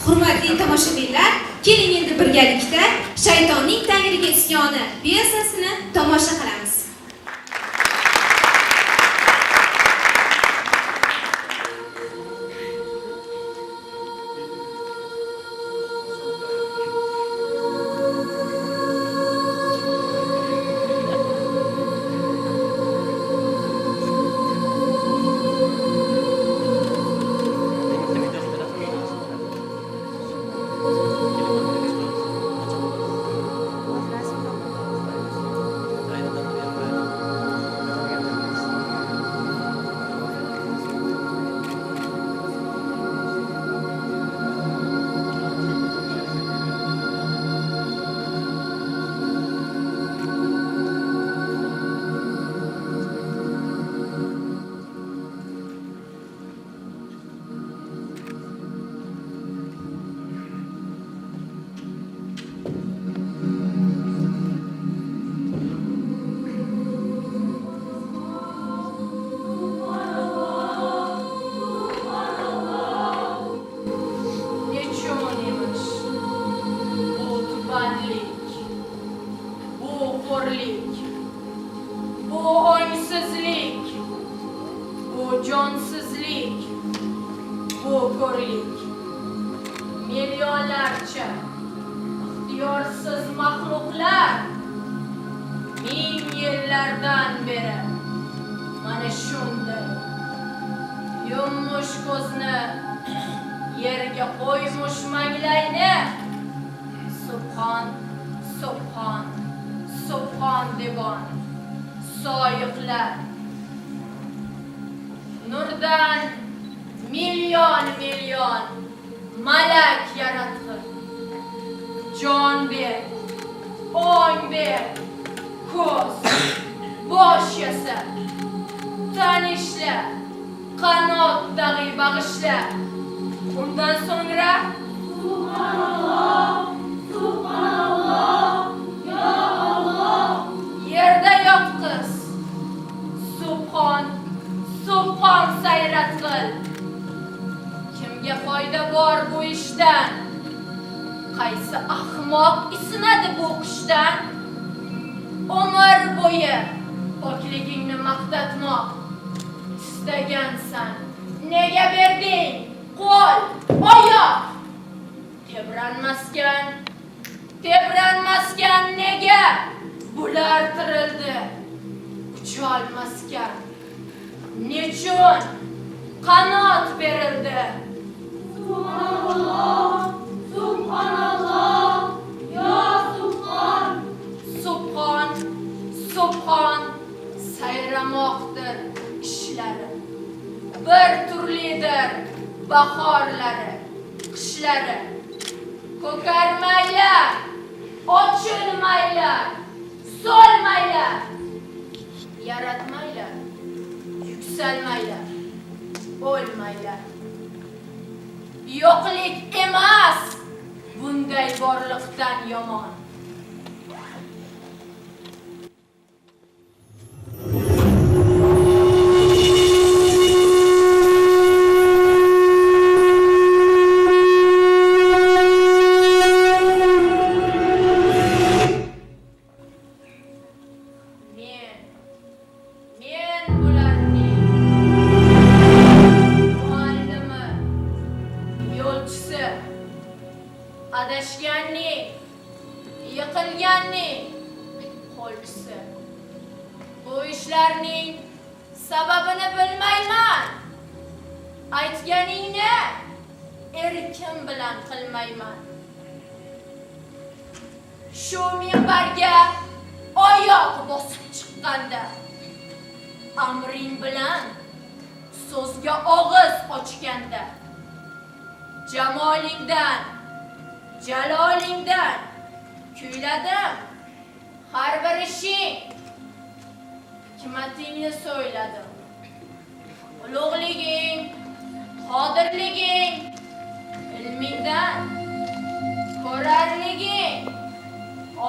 Hurmatli tomoshabinlar, keling endi birgalikda Shaytonning tangriga isyoni piyesasini tomosha qilamiz. Milyonlarcha ixtiyorsiz mahluqlar ming yillardan beri mana shunday yummush ko'zni yerga qo'ymush manglayni subhon subhon subhon devon soyiqlar nurdan milyon milyon malak yaratg'in jon ber ong ber ko'z bosh yasa tanishla qanot dag'i bag'ishla undan so'ngra subhanalloh subhanalloh ya Allah yerda yo'q qiz subhon subhon sayrat qil. Kimga foyda bor bu ishdan? Qaysi ahmoq isinadi bu qushdan? Umr bo'yi pokligingni maqtatmoq istagansan. Nega berding qo'l, oyoq? Tebranmaskan nega? Bular tirildi ucholmaskan. Nechun qanot berildi? Subhanalloh, subhanalloh, ya subhan. Subhan, subhan, sayramoqdir ishlari. Bir turlidir bahorlari, qishlari. Ko'karmaylar, ochilmaylar, so'lmaylar. Yaratmaylar, yuksalmaylar, o'lmaylar. Yo'qlik emas, bunday borliqdan yomon. Adashganning, yiqilganning qo'lchisi. Bu ishlarning sababini bilmayman. Aytganingni erkim bilan qilmayman. Shu minbarga oyoq bosib chiqqanda amring bilan so'zga og'iz ochganda jamolingdan jalolingdan kuyladim har bir ishing hikmatingni so'yladim ulug'liging qodirliging ilmingdan ko'rarliging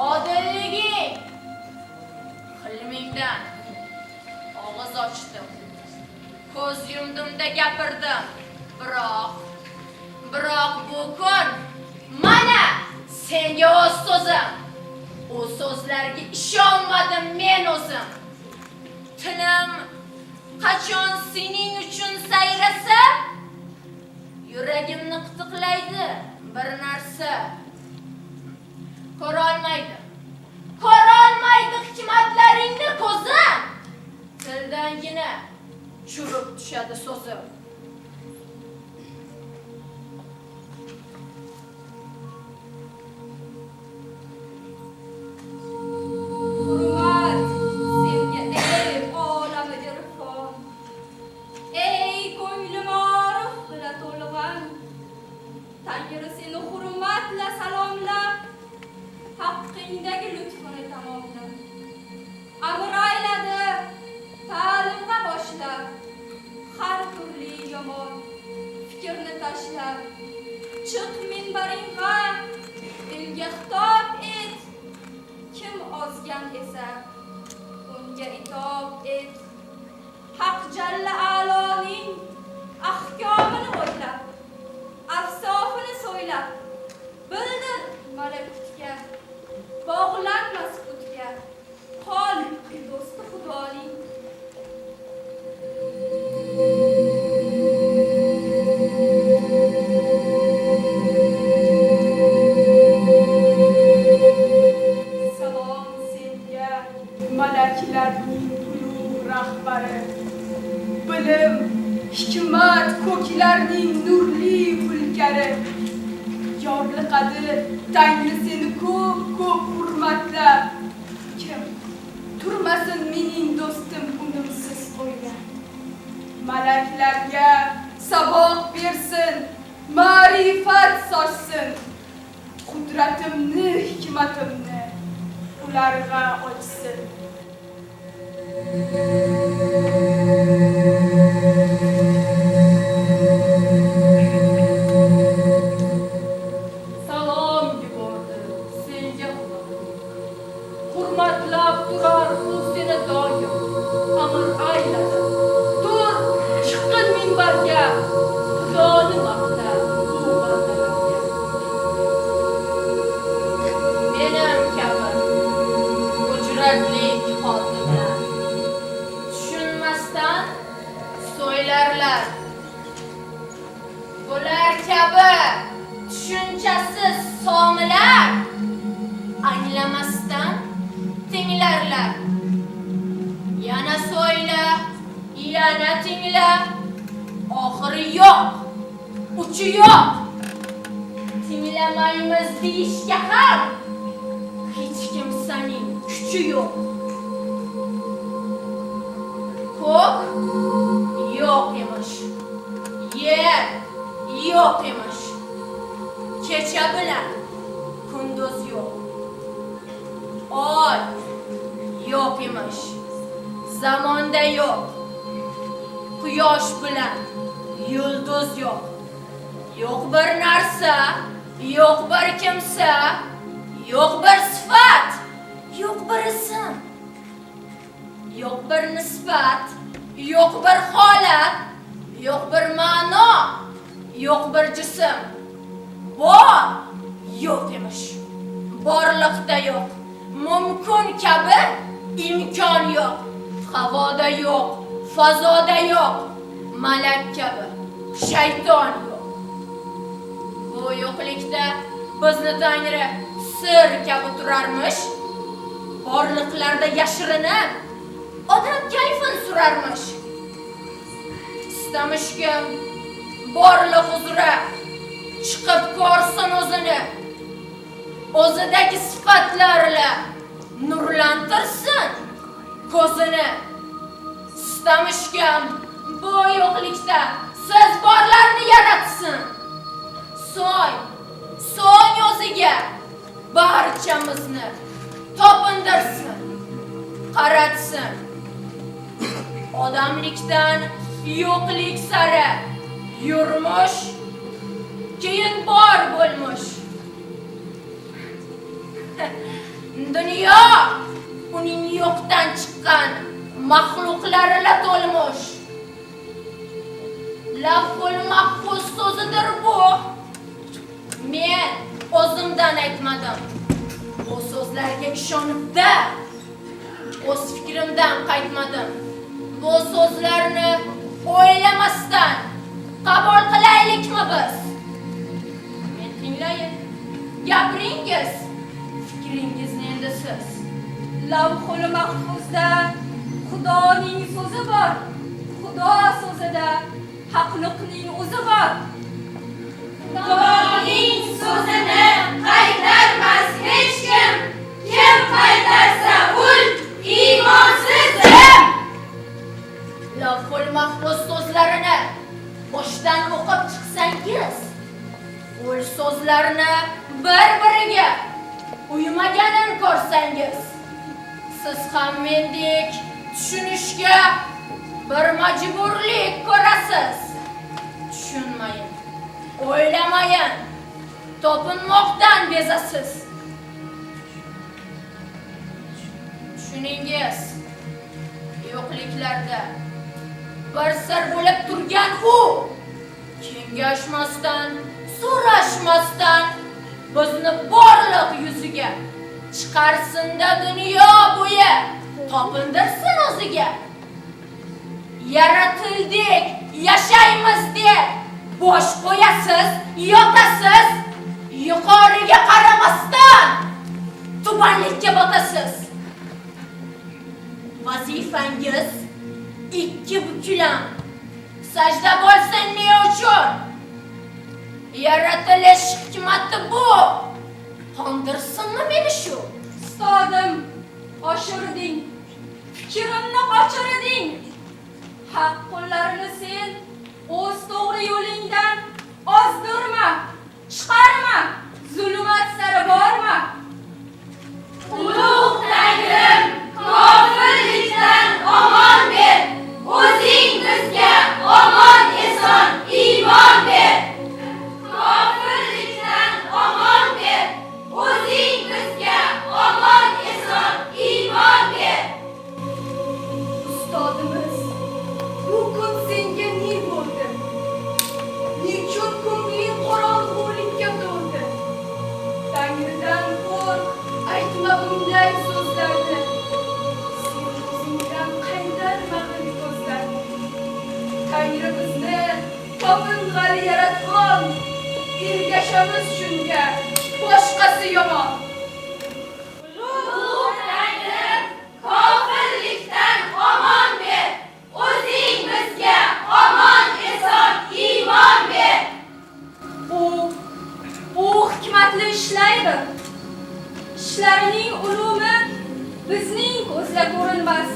odilliging hilmingdan og'iz ochdim ko'z yumdimda gapirdim biroq bu kun so'zim. O so'zlarga ishonmadim men o'zim. Tilim qachon sening uchun sayrasa, yuragimni qitiqlaydi bir narsa. Ko'rolmaydi hikmatlaringni ko'zim. Tildangina churib tushadi so'zim. Hurmat senga ey olami irfon, ey ko'nglim orif bila to'lg'an. Tangri seni hurmatla salomlab, haqqingdagi lutfini tamomlab. Amr ayladi ta'limga boshlab, har turli yomon fikrni tashlab. Chiq minbaringga, elga xitob et. Kim ozgan esa unga itob et. Haq Jalla A'loning ahkomini o'ylab, afsofini so'ylab, bildir malakutga, bog'lanmas qutga, qol do'sti Xudoning. Salom senga, malaklarning ulug' rahbari. Bilim, hikmat ko'klarning nurli fulkari. Yorliqadi Tangri seni ko'p hurmatlab. Kim turmasin mening do'stim unimsiz o'ylab. Malaklarga saboq bersin, ma'rifat sochsin. Qudratimni, hikmatimni ularga ochsin. Salom yubordi senga Xudo. Hurmatlab turar u seni doim. Amr ayladi. Tur, chiqqin minbarga. Xudoni maqta bu bandalarga. Menim kabi hujratlik xotinlar tushunmasdan so'ylarlar. Bular kabi tushunchasiz somilar anglamasdan tinglarlar. Yana so'yla, yana tingla. Oxiri yo'q, uchi yo'q. Tinglamaymiz deyishga ham hech kimsaning kuchi yo'q. Ko'k yo'q emish, yer yo'q emish. Kecha bilan kunduz yo'q. Oy yo'q emish, zamonda yo'q. Quyosh bilan yulduz yo'q. Yo'q bir narsa, yo'q bir kimsa, yo'q bir sifat, yo'q bir ism. Yo'q bir nisbat, yo'q bir holat, yo'q bir ma'no, yo'q bir jism. Bor yo'q emish, borliqda yo'q. Mumkin kabi imkon yo'q. Havoda yo'q, fazoda yo'q. Malak kabi shayton yo'q. Bu yo'qlikda bizni Tangri sir kabi turarmish. Borliqlarda yashirinib odam kayfin surarmish. Istamishkim borliq huzura chiqib ko'rsin o'zini. O'zidagi sifatlarla nurlantirsin ko'zini. Istamishkim bu yo'qlikda siz borlarni yaratsin. So'ng o'ziga barchamizni topindirsin, qaratsin. Odamlikdan yo'qlik sari yurmush, keyin bor bo'lmush. Dunyo uning yo'qdan chiqqan maxluqlarla to'lmush. Laful mahfuz so'zidir bu. Men o'zimdan aytmadim. Bu so'zlarga ishonib-da o'z fikrimdan qaytmadim. Bu so'zlarni o'ylamasdan qabul qilaylikmi biz? Men tinglayin. Gapiringiz. Fikringizni endi siz. Lavhul mahfuzda Xudoning so'zi bor. Xudo so'zida haqliqning o'zi bor. Xudoning so'zini qaytarmas hech kim. Kim qaytarsa ul iymonsizdir. Lavhul mahfuz so'zlarini boshdan o'qib chiqsangiz, ul so'zlarni bir-biriga uymaganini ko'rsangiz, siz ham mendek tushunishga bir majburlik ko'rasiz. Tushunmayin, o'ylamayin, topinmoqdan bezasiz. Tushuningiz, yo'qliklarda bir sir bo'lib turgan u kengashmasdan, so'rashmasdan bizni borliq yuziga chiqarsin-da dunyo bo'yi topindirsin o'ziga. Yaratildik, yashaymiz deb bosh qo'yasiz, yotasiz, yuqoriga qaramasdan tubanlikka botasiz. Vazifangiz ikki buklam sajda bo'lsin ne uchun? Yaratilish hikmati bu. Qondirsinmi meni shu? Ustodim, oshirding. Fikrimni qochirding. Haq qo'llarini sen o'z to'g'ri yo'lingdan ozdirma, chiqarma, zulmat sari borma. Ulug' Tangrim, kofirlikdan omon ber. O'zing bizga omon eson iymon ber. Kofirlikdan omon ber. O'zing bizga omon eson iymon ber. Ustodimiz, bu kun senga ne bo'ldi? Nechun ko'ngling qorong'ulikka to'ldi? Tangridan qo'rq, aytma bunday so'zlarni. Sen o'zingdan qaytarma ko'zlarni. Tangri bizni toping'ali yaratgan, ergashamiz shunga, boshqasi yomon. Ulug' Tangrim, kofirlikdan omon ber. O'zing bizga omon eson iymon ber. U hikmatli ishlaydi. Ishlarining ulumi bizning ko'zga ko'rinmas.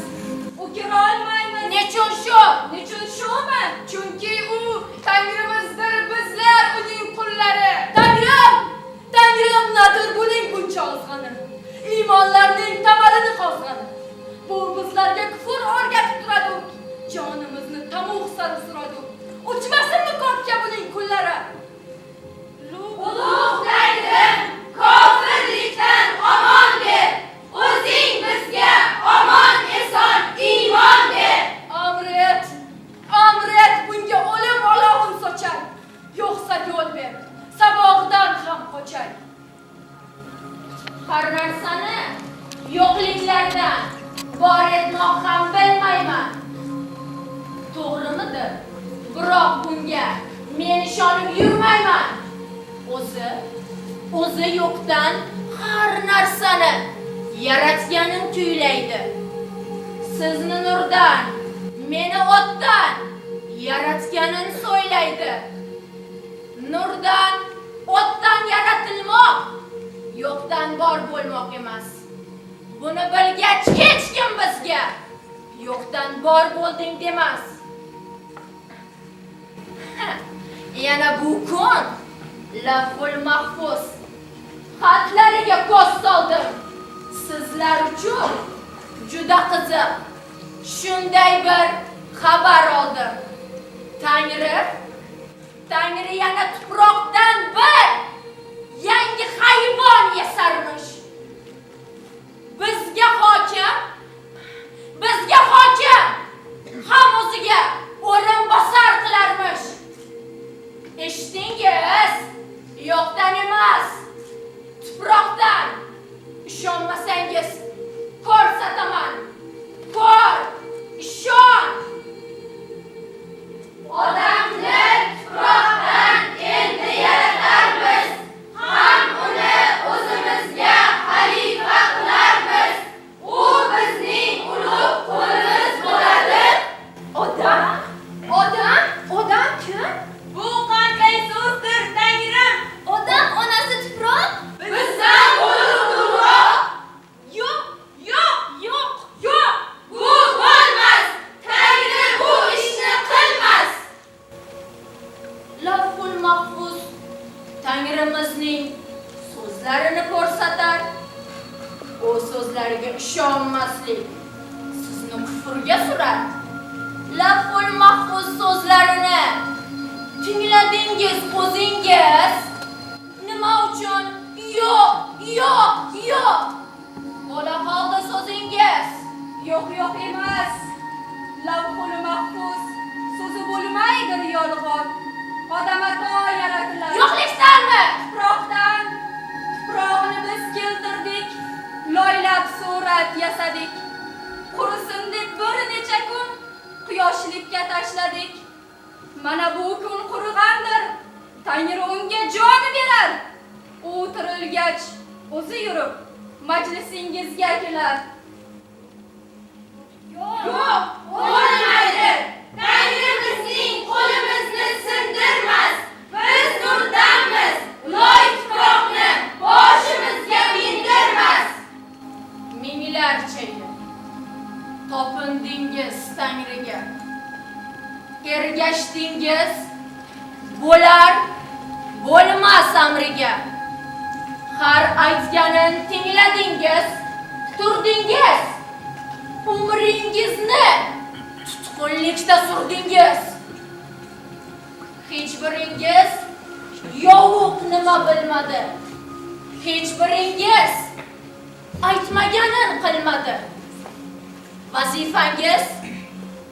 U kira olmaymiz. Nechun shu? Nechun shumi? Chunki u Tangrimizdir, bizlar uning qullari. Tangrim! Tangrim nadir buning buncha ozg'ani? Iymonlarning tamalini qozg'ani. Bu bizlarga kufr o'rgatib turadi. Jonimizni tamuq sari suradi. Uchmasinmi ko'kka buning kullari? Ulug' Tangrim, kofirlikdan omon ber. O'zing bizga omon eson iymon ber. Amret! Amret bunga o'lim olovin sochar. Yo'qsa yo'l ber. Sabog'idan ham qochar. Har narsani yo'qliklardan bor etmoq ham bilmayman. To'g'rimidir? Biroq bunga men ishonib yurmayman. O'zi yo'qdan har narsani yaratganin kuylaydi. Sizni nurdan, meni o'tdan yaratganin so'ylaydi. Nurdan, o'tdan yaratilmoq yo'qdan bor bo'lmoq emas. Buni bilgach hech kim bizga yo'qdan bor bo'lding demas. Yana bu kun Lavhul mahfuz xatlariga ko'z soldim. Sizlar uchun juda qiziq shunday bir xabar oldim. Tangri yana tuproqdan bir yangi hayvon yasarmish. Bizga hokim ham o'ziga o'rinbosar qilarmish. Eshitdingiz? Yo'qdan emas, tuproqdan. ishonmasangiz ko'rsataman. Ko'r, ishon. Odamni tuproqdan endi yaratarmiz, ham uni o'zimizga xalifa qilarmiz. U bizning ulug' qo'limiz bo'ladi. Odam? Odam kim? Bu qanday so'zdir, Tangrim? Odam onasi tuproq? Bizdan ulug'roq. Yo'q. Bu bo'lmas. Tangri bu ishni qilmas. Lavhul mahfuz Tangrimizning so'zlarini ko'rsatar. O so'zlariga ishonmaslik sizni kufrga surar. Lavhul mahfuz so'zlarini tingladingiz o'zingiz. Nima uchun? Yo'q. Bo'la qoldi so'zingiz. Yo'q emas. Lavhul mahfuz so'zi bo'lmaydir yolg'on. Odam ato yaratiladi. Yo'qlikdanmi? Tuproqni biz keltirdik. Loylab surat yasadik. Qurisin deb bir necha kun quyoshlikka tashladik. Mana bu kun qurg'andir. Tangri unga jon berar. U tirilgach o'zi yurib majlisingizga kelar. Yo'q, bo'lmaydi. Tangri bizning qo'limizni sindirmas. Biz nurdanmiz. Loy tuproqni boshimizga mindirmas. Minglarcha yil topindingiz Tangriga. Ergashdingiz bo'lar, bo'lmas amriga. Har aytganin tingladingiz, turdingiz. Umringizni tutqunlikda surdingiz. Hech biringiz yovuq nima bilmadi. Hech biringiz aytmaganin qilmadi. Vazifangiz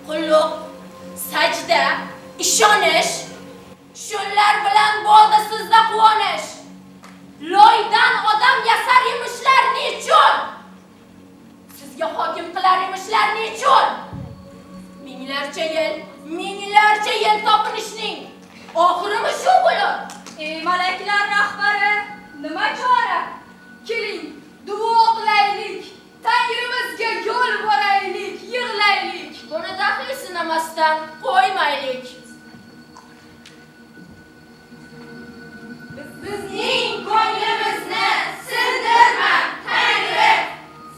qulluq, sajda, ishonish. Shunlar bilan bo'ldi sizda quvonish. Loydan odam yasar emishlar nechun? Sizga hokim qilar emishlar nechun? Minglarcha yil topinishning oxirimi shu bo'lur? Ey malaklar rahbari, nima chora? Keling, duo qilaylik. Tangrimizga yo'l boraylik, yig'laylik. Buni daxli sinamasdan qo'ymaylik. Bizning ko'nglimizni sindirma, Tangri.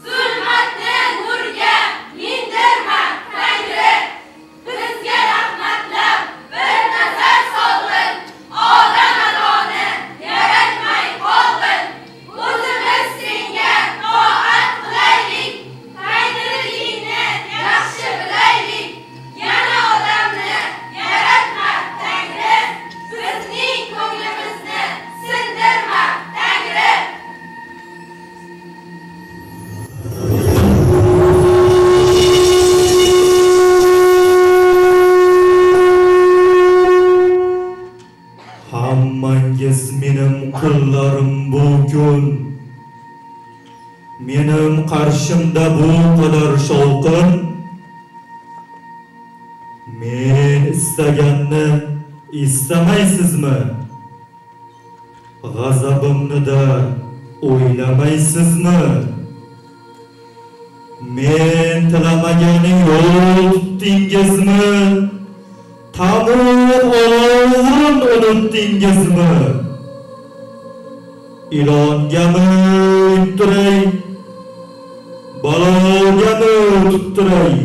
Zulmatni nurga mindirma, Tangri. Bizga rahmatlab bir nazar solg'in. Odam adoni yaratmay qolg'in. O'zimiz senga to'at qilaylik. Tangriligingni yaxshi bilaylik. Yana odamni yaratma, Tangri. Bizning ko'nglimizni sindirma, Tangri. Hammangiz menim qullarim bugun. Menim qarshimda bu qadar shovqin. Men istaganni istamaysizmi? G'azabimni da o'ylamaysizmi? Men tilamaganing yo'l tutdingizmi? Tamom olovin unutdingizmi? Ilongami yuttiray, balogami tuttiray?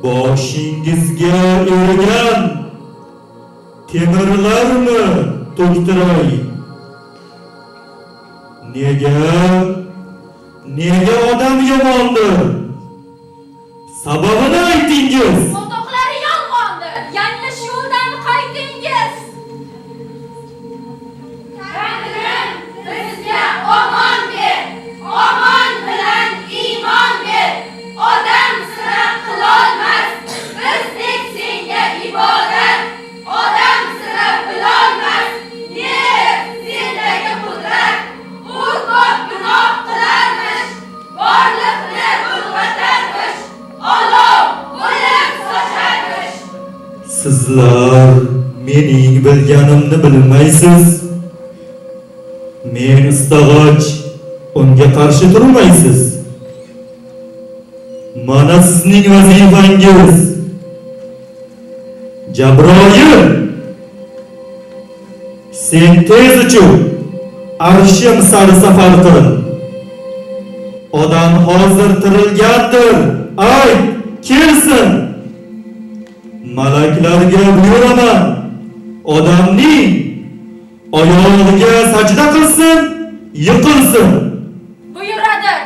Boshingizga ergan temirlarmi to'ktiray? Nega odam yomondir? Sababini aytingiz. Qo'toqlari yolg'ondir. Yanglish yo'ldan qaytingiz. Tangrim bizga omon ber. Omon bilan iymon ber. Odam sira qilolmas. Bizdek senga ibodat. Odam sira bilolmas. Ne sendagi qudrat. U Sizlar mening bilganimni bilmaysiz. Men istag'ach unga qarshi turmaysiz. Mana sizning vazifangiz. Jabroil, sen tez uchun arshim sari safar qil. Odam hozir tirilgandir. Ay, kelsin. Malaklarga buyuraman. Odamning oyog'iga sajda qilsin, yiqilsin. Buyuradi.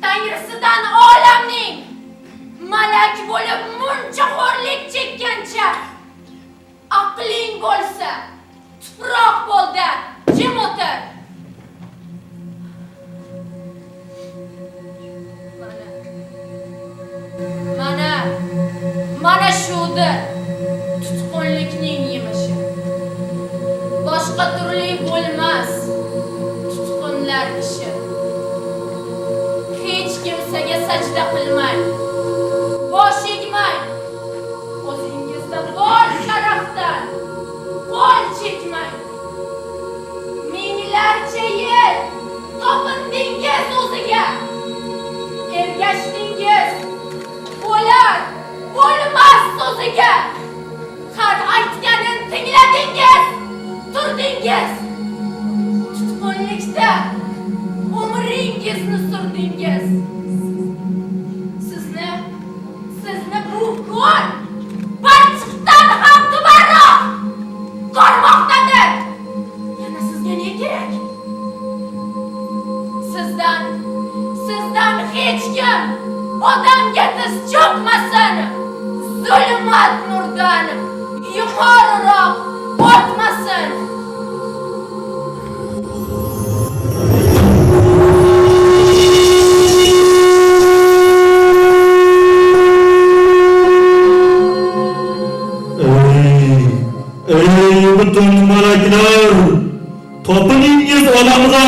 Tangrisidan olamning malak bo'lib muncha xo'rlik chekkancha aqling bo'lsa tuproq bo'ldi, jim o'tir. Mana shudir tutqunlikning yemishi. Boshqa turli bo'lmas tutqunlar ishi. Hech kimsaga sajda qilmang, bosh egmang. O'zingizda bor sharafdan qo'l chekmang. Minglarcha yil topindingiz o'ziga, ergashdingiz bo'lar bo'lmas so'ziga. Har aytganin tingladingiz, turdingiz. Tutqunlikda umringizni surdingiz. Sizni bu kun balchiqdan ham tubanroq ko'rmoqdadir. Yana sizga ne kerak? Sizdan hech kim odamga tiz cho'kmasin. Zulmat nurdan yuqoriroq o'tmasin. Ey butun malaklar, topiningiz odamga.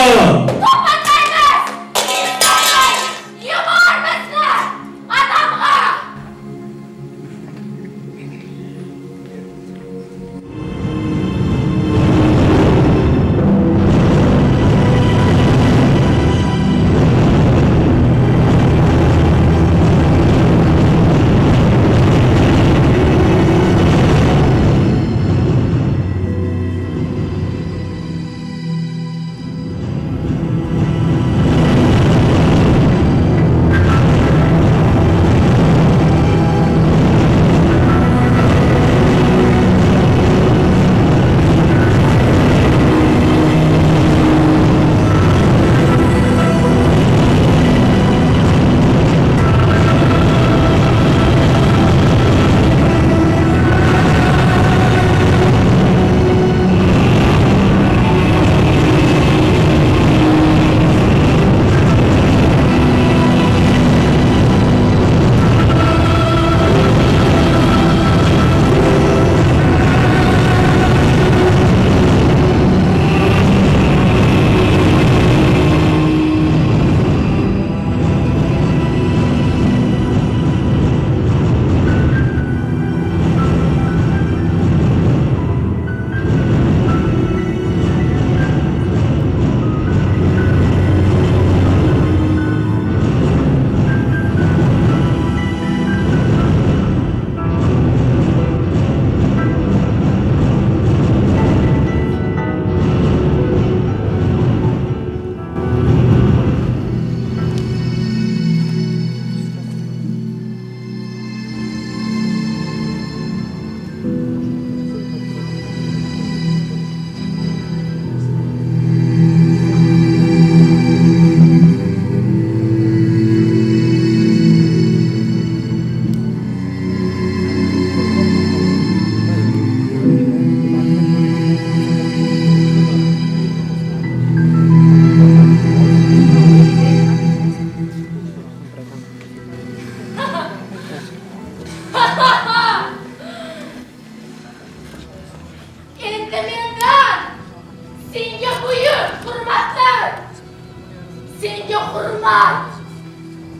hurmat,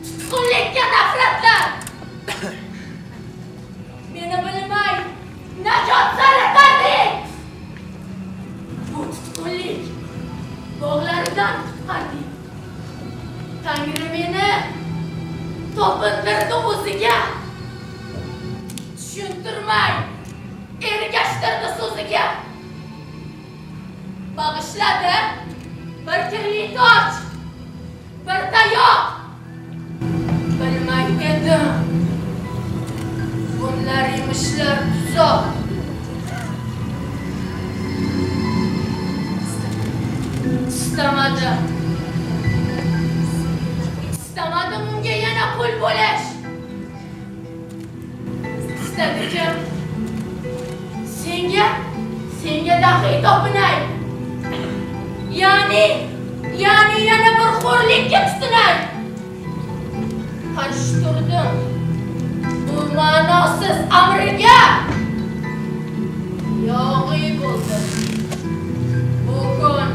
tutqunlikka nafratlar. Meni bilmay, Sig'dirdi o'ziga. Tushuntirmay ergashtirdi so'ziga. Bag'ishladi bir kirli toj, bir tayoq. Bilmay edim bunlar emishlar tuzoq. İstamadim unga yana qul bo'lish. Istadikim senga dahi topinay. Ya'ni yana bir xo'rlikka tutinay. Qarshi turdim bu ma'nosiz amriga. Yog'iy bo'ldi bu kun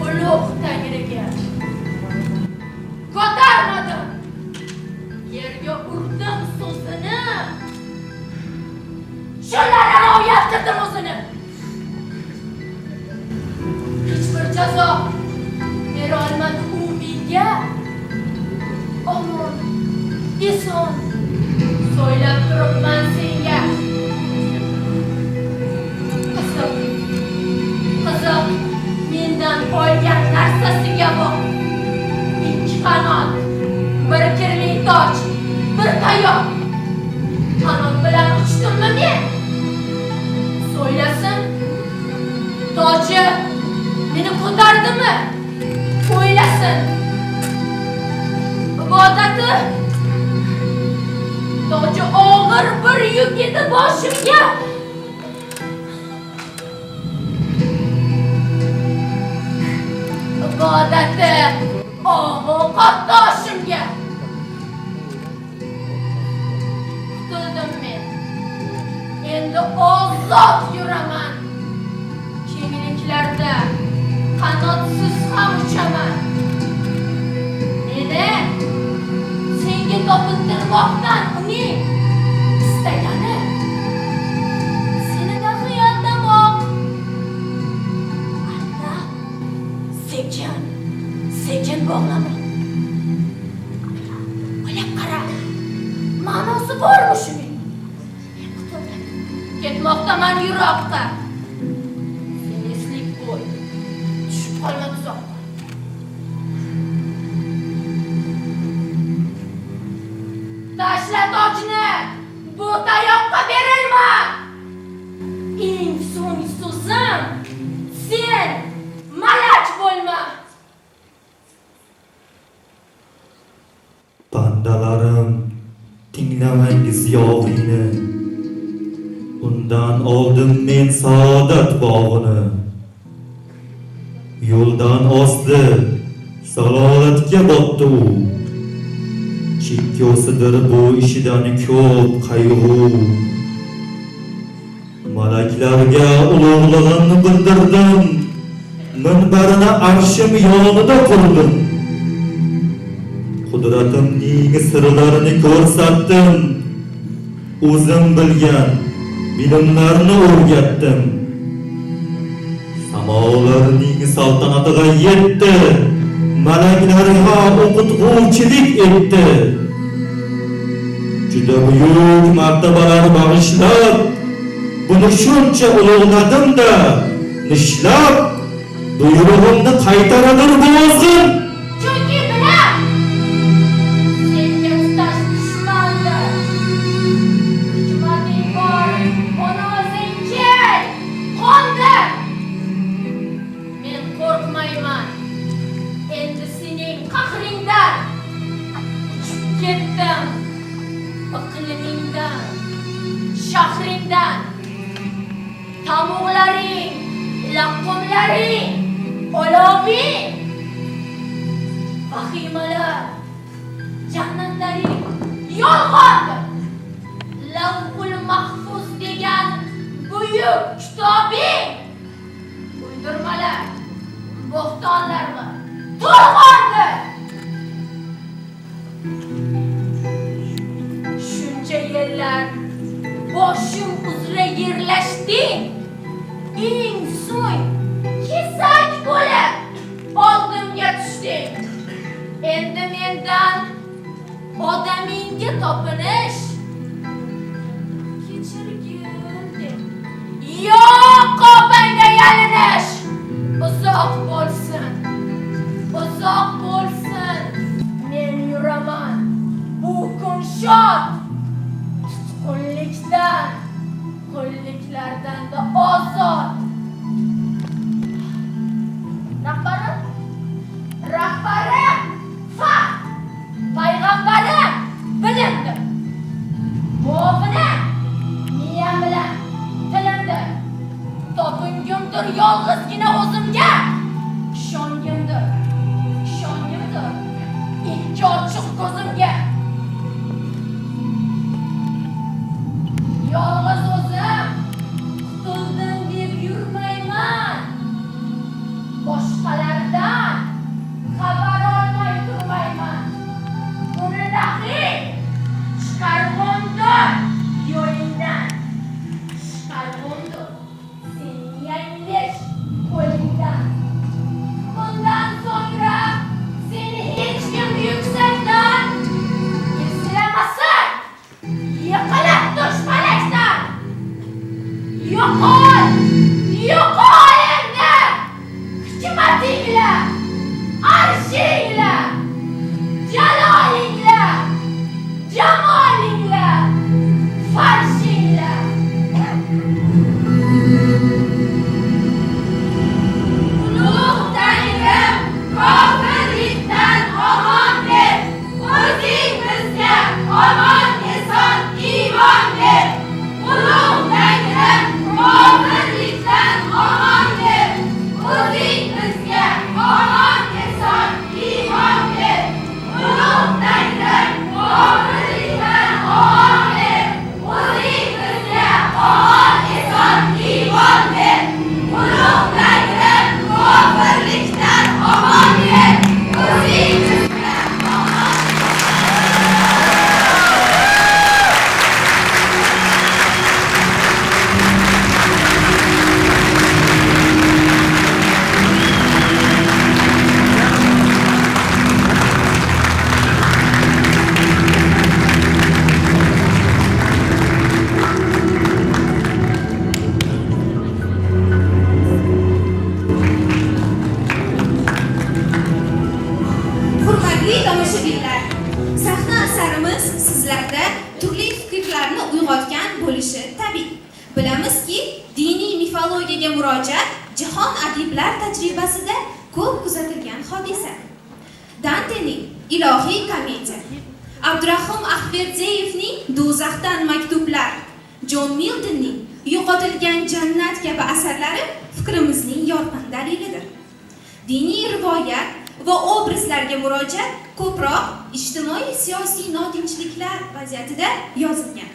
ulug' Tangriga. Ko'tarmadim yerga urdim so'zini. Shularga rioya qildim o'zini. Hech bir jazo bera olmadi u menga. Omon, eson so'ylab turibman senga. Qiziq mendan olgan narsasiga boq. Ikki qanot, bir kirli toj, bir tayoq. Qanot bilan uchdimmi men? So'ylasin, toji meni ko'tardimi? O'ylasin, ibodati toji og'ir bir yuk edi boshimga. Ibodati og'ir qatdoshimga. Qutuldim men, endi ozod yuraman. Kengliklarda qanotsiz ham uchaman. Meni senga topintirmoqdan uning istagani seni dahi aldamoq. Aldab sekin bog'lamoq. O'ylab qara, ma'nosi bormi shuning? Qutuldim, ketmoqdaman yiroqqa. Sen eslik bo'l, tushib qolma tuzoqqa. Tashla tojni, bu tayoqqa berilma. Eng so'nggi so'zim, sen malak bo'lma. Bandalarim, tinglamangiz yog'iyni. Undan oldim men saodat bog'ini. Yo'ldan ozdi, zalolatga botdi u. Chekkosidir bu ishidan ko'p qayg'u. Malaklarga ulug'lig'imni bildirdim. Minbarini arshim yonida qurdim. Qudratimning sirlarini ko'rsatdim. O'zim bilgan bilimlarni o'rgatdim. Samolarning saltanatiga yetdi. Malaklarga o'qituvchilik etdi. Juda buyuk martabalar bag'ishlab, buni shuncha ulug'ladim-da, nishlab buyrug'imni qaytaradir bu o'zim. Chunki bilan senga tutash dushmandir. Hikmating bor, uni o'zing kel, qondir. Men qo'rqmayman. Endi sening qahringdan uchib ketdim. Iqlimingdan, shahringdan, tamuqlaring, laqumlaring, oloving, vahimalar, jannatlaring yolg'ondir. Lavhul mahfuz degan buyuk kitobing uydirmalar, bo'xtonlarmi, to'lg'ondir. Shuncha yillar boshim uzra yerlashding. Eng so'ng kesak bo'lib oldimga tushding. Endi mendan odamingga topinish, kechirgin deb, yo'q opangga yalinish, uzoq bo'lsin, uzoq bo'lsin. Men yuraman bu kun shod, tutqunlikdan, qulliklardan da ozod. Rahbarim, fahm, payg'ambarim bilimdir. Muovinim, miyam bilan tilimdir. Topingimdir yolg'izgina o'zimga, ishongimdir, ikki ochiq ko'zimga. Yolg'iz o'zim qutuldim deb yurmayman, boshqalardan xabar olmay turmayman. Buni daqiq chiqarg'ondir yo'lingdan, chiqarg'ondir seni yanglish qo'lingdan. Bundan so'ngra seni hech kim yuksakdan esilamasın, yiqilib tush falakdan. Yo'qol endi hikmatingla, arshingla, jalolingla, jamolingla, farshingla. Ulug' Tangrim kofirlikdan omon ber, o'zing bizga omon eson iymon ber. Ulug' Tangrim kofirlikdan omon ber, o'zing bizga omon eson iymon ber. Ulug' Tangrim kofirlikdan omon ber, o'zing bizga omon eson iymon ber. Ulug' Tangrim kofirlikdan omon ber, o'zing bizga Hurmatli tomoshabinlar, sahna asarimiz sizlarda turli fikrlarni uyg'otgan bo'lishi tabiiy. Bilamizki, diniy mifologiyaga murojaat jahon adiblar tajribasida ko'p kuzatilgan hodisa. Dantening Ilohiy komediya, Abdurahim Ahmedzeyevning Do'zaxdan maktublar, Jon Miltonning Yo'qotilgan jannat kabi asarlari fikrimizning yorqin dalilidir. Diniy rivoyat va obrazlarga murojaat ko'proq ijtimoiy siyosiy notinchliklar vaziyatida yozilgan.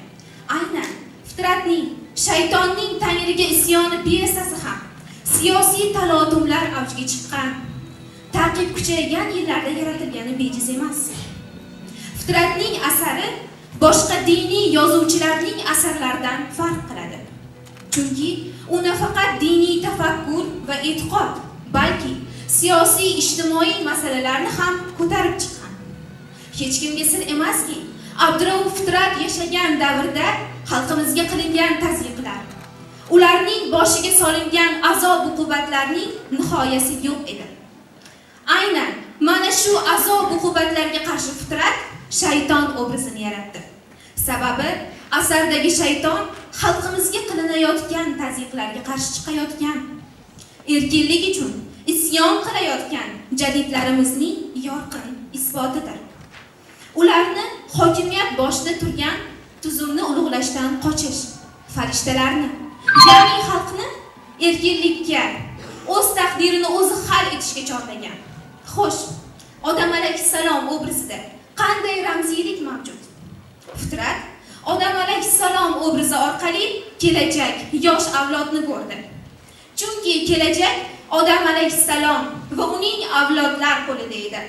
Aynan Fitratning Shaytonning Tangriga isyoni pyesasi ham siyosiy talodumlar avjiga chiqqan, ta'qib kuchaygan yillarda yaratilgani bejiz emas. Fitratning asari boshqa diniy yozuvchilarning asarlaridan farq qiladi. Chunki u nafaqat diniy tafakkur va e'tiqod, balki siyosiy ijtimoiy masalalarni ham ko'tarib chiqqan. Hech kimga sir emaski, Abdurauf Fitrat yashagan davrda xalqimizga qilingan tazyiqlar, ularning boshiga solingan azob-uqubatlarning nihoyasi yo'q edi. Aynan mana shu azob-uqubatlarga qarshi Fitrat shayton obrazini yaratdi. Sababi asardagi shayton xalqimizga qilinayotgan tazyiqlarga qarshi chiqayotgan, erkinlik uchun isyon qilayotgan jadidlarimizning yorqin isbotidir. Ularni hokimiyat boshida turgan tuzumni ulug'lashdan qochish, farishtalarni, ya'ni xalqni erkinlikka, o'z taqdirini o'zi hal etishga chorlagan. Xo'sh, Odam alayhissalom obrazida qanday ramziylik mavjud? Fitrat Odam alayhissalom obrazi orqali kelajak yosh avlodni ko'rdi. Chunki kelajak Odam alayhissalom va uning avlodlar qo'lida edi.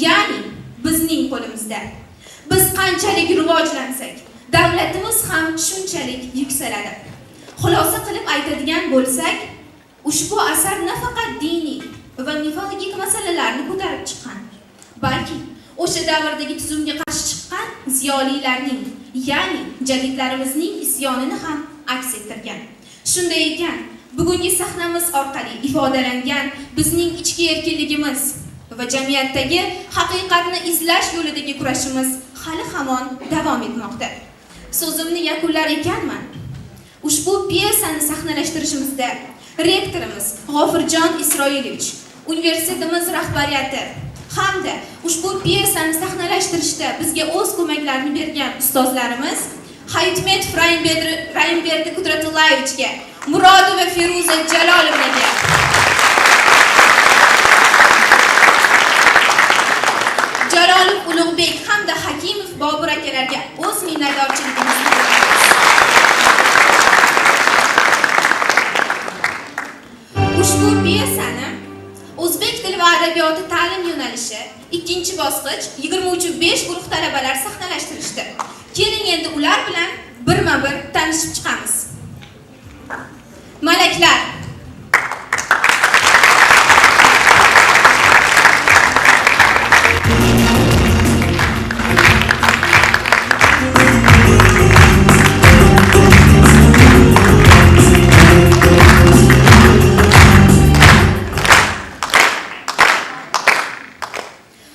Ya'ni bizning qo'limizda. Biz qanchalik rivojlansak, davlatimiz ham shunchalik yuksaladi. Xulosa qilib aytadigan bo'lsak, ushbu asar nafaqat diniy va mifologik masalalarni ko'tarib chiqqan, balki o'sha davrdagi tuzumga qarshi chiqqan jihatidan ziyolilarning, ya'ni jadidlarimizning isyonini ham aks ettirgan. Shunday ekan, bugungi sahnamiz orqali ifodalangan bizning ichki erkinligimiz va jamiyatdagi haqiqatni izlash yo'lidagi kurashimiz hali hamon davom etmoqda. So'zimni yakunlar ekanman. Ushbu piyesani sahnalashtirishimizda rektorimiz G'ofirjon Isroilovich, universitetimiz rahbariyati hamda ushbu piyesani sahnalashtirishda bizga o'z ko'maklarini bergan ustozlarimiz Hayitmetov Raimberdi Qudratullayevichga, Murodova Feruza Jalolovnaga, Jalolov Ulug'bek hamda Hakimov Bobur akalarga o'z minnatdorchiligimizni bildiramiz. Ushbu piyesani O'zbek tili va adabiyoti ta'lim yo'nalishi 2-bosqich 23-5 guruh talabalar sahnalashtirishdi. Keling endi ular bilan birma-bir tanishib chiqamiz. Malaklar.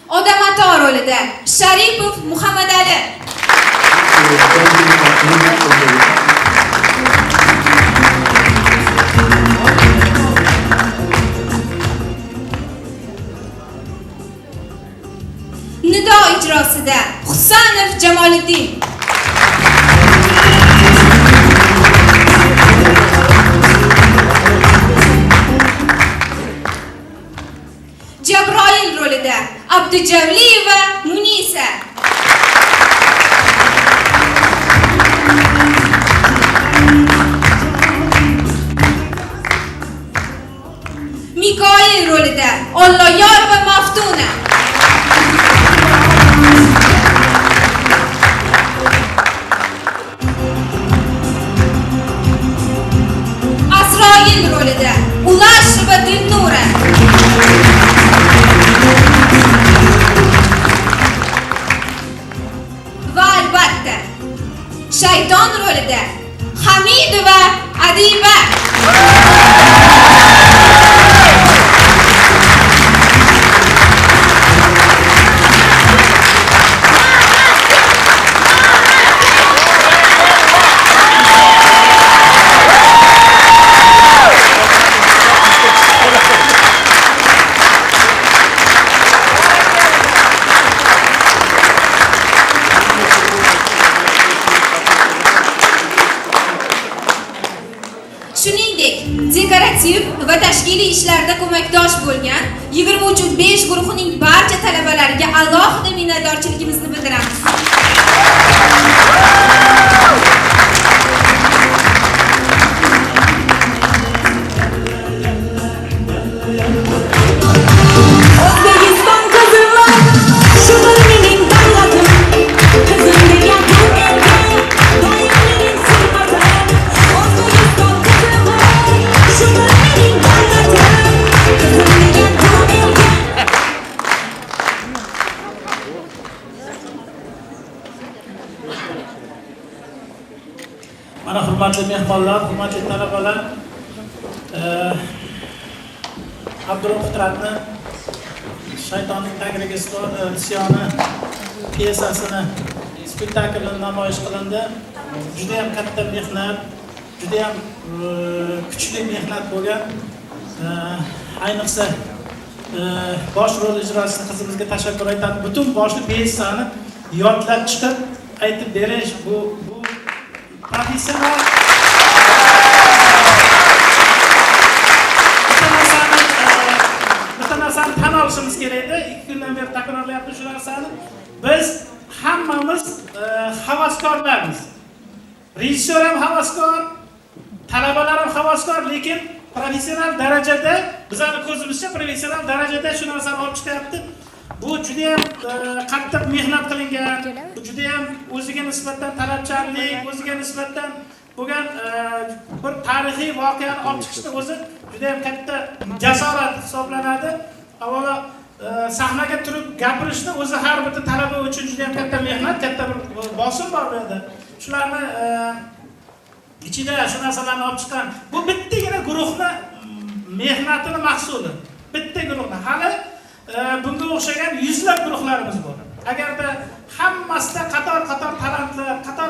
Odam ato rolida Sharipov Muhammadali. Nido ijrosida Husanov Jamoliddin. Jabroil rolida Abdujavliyeva Munisa. Mikoil rolida Olloyorova Maftuna. Asroil rolida Ulasheva Dilnura. Va albatta shayton rolida Hamidova Adiba. Shuningdek, dekorativ va tashkiliy ishlarda ko'makdosh bo'lgan 23-5 guruhining barcha talabalariga alohida minnatdorchiligimizni bildiramiz. O'zbekiston qizlar, shug'ul mening davlatim, qizim degan ko'ngilga doimlik sirmatim. O'zbekiston qizlar, shug'ul mening davlatim, qizim degan ko'ngilga. Mana hurmatli mehmonlar, hurmatli talabalar, Abdulloh Qudratni Shaytonning tagriga isyoni piyesasini spektaklini namoyish qilindi. Juda ham katta mehnat, juda ham kuchli mehnat bo'lgan. Ayniqsa bosh rol ijrochisi qizimizga tashakkur aytaman. Butun boshli piyesani yodlab chiqib aytib berish bu professional. Bitta narsani tan olishimiz kerak edi. 2 kundan beri takrorlayapmiz shu narsani. Biz hammamiz havaskorlarmiz. Rejissyor ham havaskor, talabalar ham havaskor, lekin professional darajada, bizning ko'zimizcha professional darajada shu narsani olib chiqyapti. Bu juda ham qattiq mehnat qilingan, bu juda ham o'ziga nisbatan talabchanlik, o'ziga nisbatan bo'lgan bir tarixiy voqeani olib chiqishda o'zi juda ham katta jasorat hisoblanadi. Avvalo sahnaga turib gapirishni o'zi har bitta talaba uchun juda ham katta mehnat, katta bir bosim bor bu yerda. Shularni ichida shu narsalarni olib chiqqan. Bu bittagina guruhni mehnatini mahsuli. Bitta guruhni. Hali bunga o'xshagan yuzlab guruhlarimiz bor. Agarda hammasida qator talantlar, qator